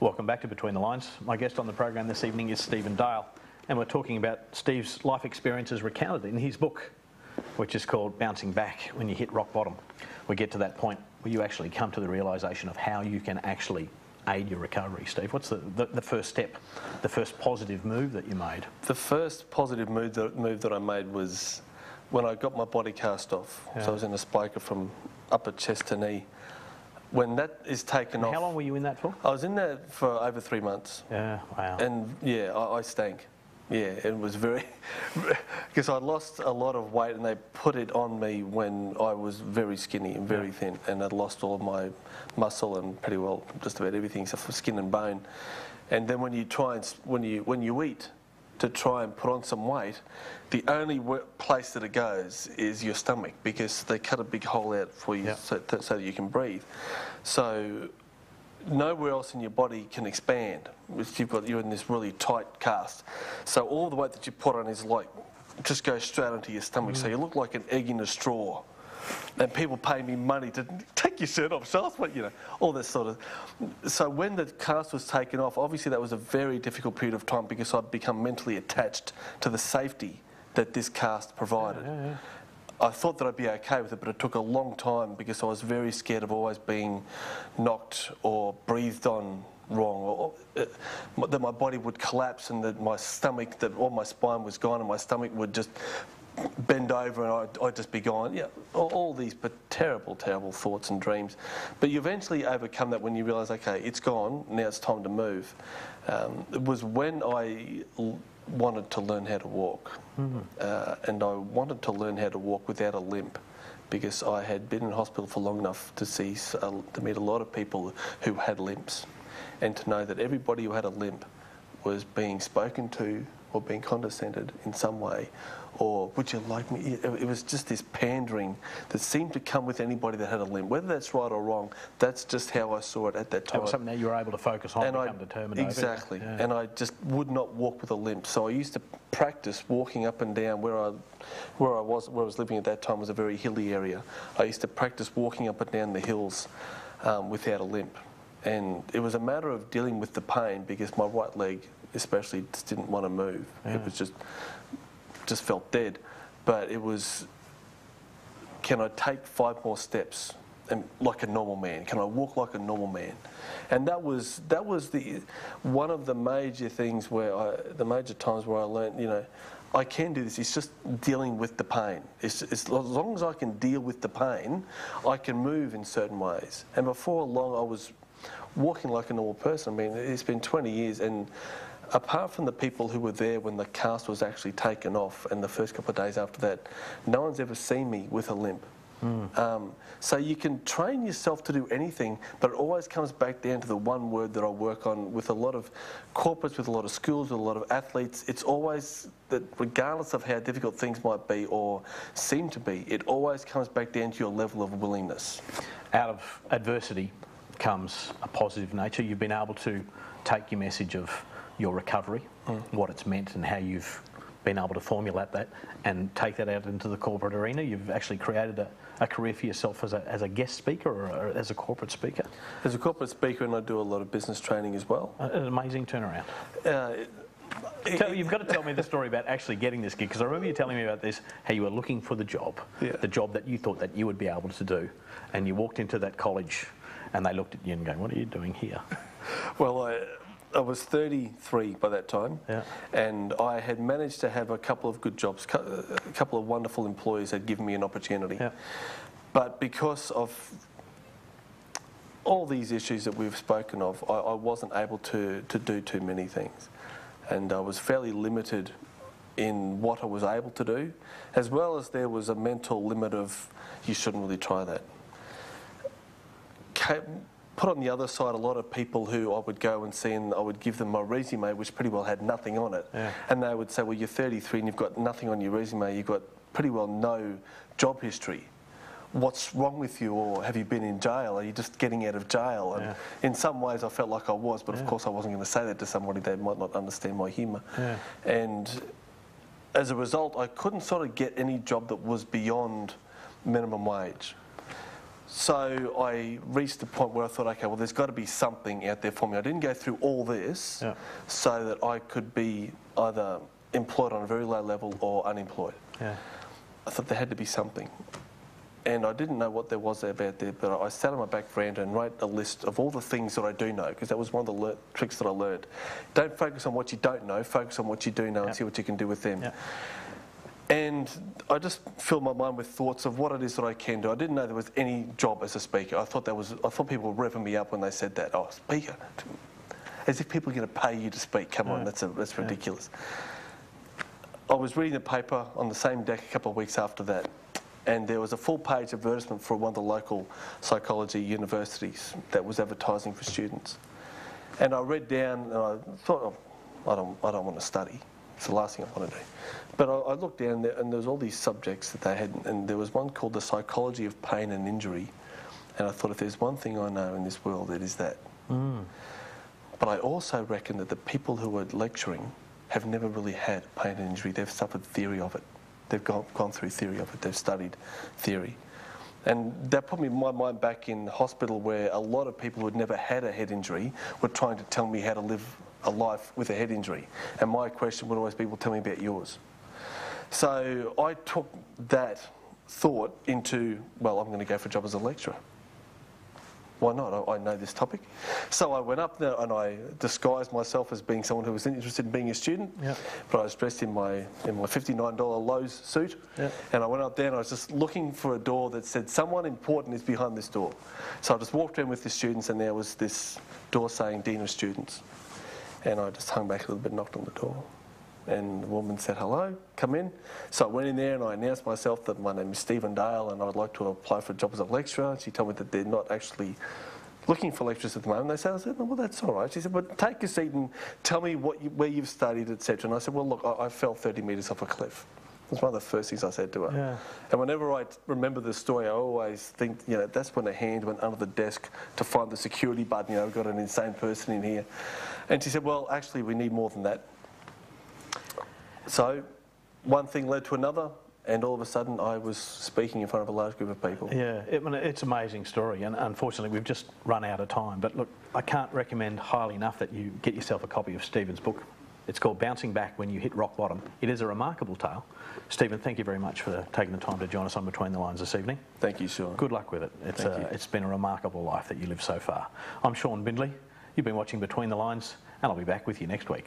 Welcome back to Between the Lines. My guest on the program this evening is Stephen Dale, and we're talking about Steve's life experiences recounted in his book, which is called Bouncing Back When You Hit Rock Bottom. We get to that point where you actually come to the realisation of how you can actually aid your recovery. Steve, what's the first step, the first positive move that you made? The first positive move that I made was when I got my body cast off. Yeah. So I was in a spiker from upper chest to knee. When that is taken off... How long were you in that for? I was in there for over 3 months. Yeah, wow. And yeah, I stank. Yeah, it was very... because I lost a lot of weight and they put it on me when I was very skinny and very thin, and I'd lost all of my muscle and pretty well just about everything except for skin and bone. And then when you try and... when you eat to try and put on some weight, the only place that it goes is your stomach, because they cut a big hole out for you so that you can breathe. So nowhere else in your body can expand. You're in this really tight cast. So all the weight that you put on is like, just goes straight into your stomach. So you look like an egg in a straw. And people pay me money to take your shirt off, show us what, you know, all this sort of... So when the cast was taken off, obviously that was a very difficult period of time because I'd become mentally attached to the safety that this cast provided. I thought that I'd be okay with it, but it took a long time because I was very scared of always being knocked or breathed on wrong, or that my body would collapse and that my stomach, that all my spine was gone and my stomach would just bend over and I'd just be gone. Yeah, all these but terrible, terrible thoughts and dreams. But you eventually overcome that when you realise, okay, it's gone, now it's time to move. It was when I wanted to learn how to walk. And I wanted to learn how to walk without a limp, because I had been in hospital for long enough to meet a lot of people who had limps, and to know that everybody who had a limp was being spoken to or being condescended in some way, or would you like me? It was just this pandering that seemed to come with anybody that had a limp. Whether that's right or wrong, that's just how I saw it at that time. That was something that you were able to focus on and become determined over. Exactly. And I just would not walk with a limp. So I used to practice walking up and down where I was living at that time was a very hilly area. I used to practice walking up and down the hills without a limp. And it was a matter of dealing with the pain, because my right leg especially just didn't want to move. It was just felt dead. But it was, can I take 5 more steps and like a normal man? Can I walk like a normal man? And that was one of the major things the major times where I learned, you know, I can do this. It's just dealing with the pain. It's as long as I can deal with the pain, I can move in certain ways. And before long, I was walking like a normal person. I mean, it's been 20 years, and apart from the people who were there when the cast was actually taken off and the first couple of days after that, no one's ever seen me with a limp. So you can train yourself to do anything, but it always comes back down to the one word that I work on with a lot of corporates, with a lot of schools, with a lot of athletes. It's always that regardless of how difficult things might be or seem to be, it always comes back down to your level of willingness. Out of adversity comes a positive nature. You've been able to take your message of your recovery, what it's meant and how you've been able to formulate that and take that out into the corporate arena. You've actually created a career for yourself as a guest speaker or as a corporate speaker. As a corporate speaker, and I do a lot of business training as well. An amazing turnaround. You've got to tell me the story about actually getting this gig, because I remember you telling me about this, how you were looking for the job that you thought that you would be able to do, and you walked into that college and they looked at you and going, what are you doing here? Well, I was 33 by that time, and I had managed to have a couple of good jobs. A couple of wonderful employees had given me an opportunity. But because of all these issues that we've spoken of, I wasn't able to do too many things. And I was fairly limited in what I was able to do, as well as there was a mental limit of, you shouldn't really try that. Put on the other side a lot of people who I would go and see, and I would give them my resume, which pretty well had nothing on it. And they would say, well, you're 33 and you've got nothing on your resume, you've got pretty well no job history. What's wrong with you? Or have you been in jail? Are you just getting out of jail? And in some ways I felt like I was, but of course I wasn't going to say that to somebody that might not understand my humour. And as a result, I couldn't sort of get any job that was beyond minimum wage. So I reached the point where I thought, okay, well, there's got to be something out there for me. I didn't go through all this so that I could be either employed on a very low level or unemployed. Yeah. I thought there had to be something. And I didn't know what there was about there, but I sat on my back veranda and wrote a list of all the things that I do know, because that was one of the tricks that I learned. Don't focus on what you don't know, focus on what you do know and see what you can do with them. And I just filled my mind with thoughts of what it is that I can do. I didn't know there was any job as a speaker. I thought people were revving me up when they said that. Oh, speaker. As if people are going to pay you to speak. Come on, that's ridiculous. I was reading the paper on the same deck a couple of weeks after that, and there was a full-page advertisement for one of the local psychology universities that was advertising for students. And I read down, and I thought, oh, I don't want to study. It's the last thing I want to do. But I looked down there, and there was all these subjects that they had, and there was one called the psychology of pain and injury. And I thought, if there's one thing I know in this world, it is that. But I also reckon that the people who are lecturing have never really had pain and injury. They've suffered theory of it. They've gone through theory of it. They've studied theory. And that put me in my mind back in hospital, where a lot of people who had never had a head injury were trying to tell me how to live a life with a head injury. And my question would always be, well, tell me about yours. So I took that thought into, well, I'm going to go for a job as a lecturer. Why not? I know this topic. So I went up there and I disguised myself as being someone who was interested in being a student. But I was dressed in my $59 Lowe's suit. And I went up there and I was just looking for a door that said, someone important is behind this door. So I just walked around with the students, and there was this door saying Dean of Students. And I just hung back a little bit and knocked on the door. And the woman said, hello, come in. So I went in there and I announced myself that my name is Stephen Dale and I would like to apply for a job as a lecturer. She told me that they're not actually looking for lecturers at the moment. I said, well, that's all right. She said, but take a seat and tell me where you've studied, etc. And I said, well, look, I fell 30 metres off a cliff. That's one of the first things I said to her. And whenever I remember the story, I always think, that's when a hand went under the desk to find the security button. We've got an insane person in here. And she said, well, actually, we need more than that. So one thing led to another, and all of a sudden I was speaking in front of a large group of people. It's an amazing story, and unfortunately we've just run out of time. But look, I can't recommend highly enough that you get yourself a copy of Stephen's book. It's called Bouncing Back When You Hit Rock Bottom. It is a remarkable tale. Stephen, thank you very much for taking the time to join us on Between the Lines this evening. Thank you, Sean. Good luck with it. It's been a remarkable life that you lived so far. I'm Sean Bindley. You've been watching Between the Lines, and I'll be back with you next week.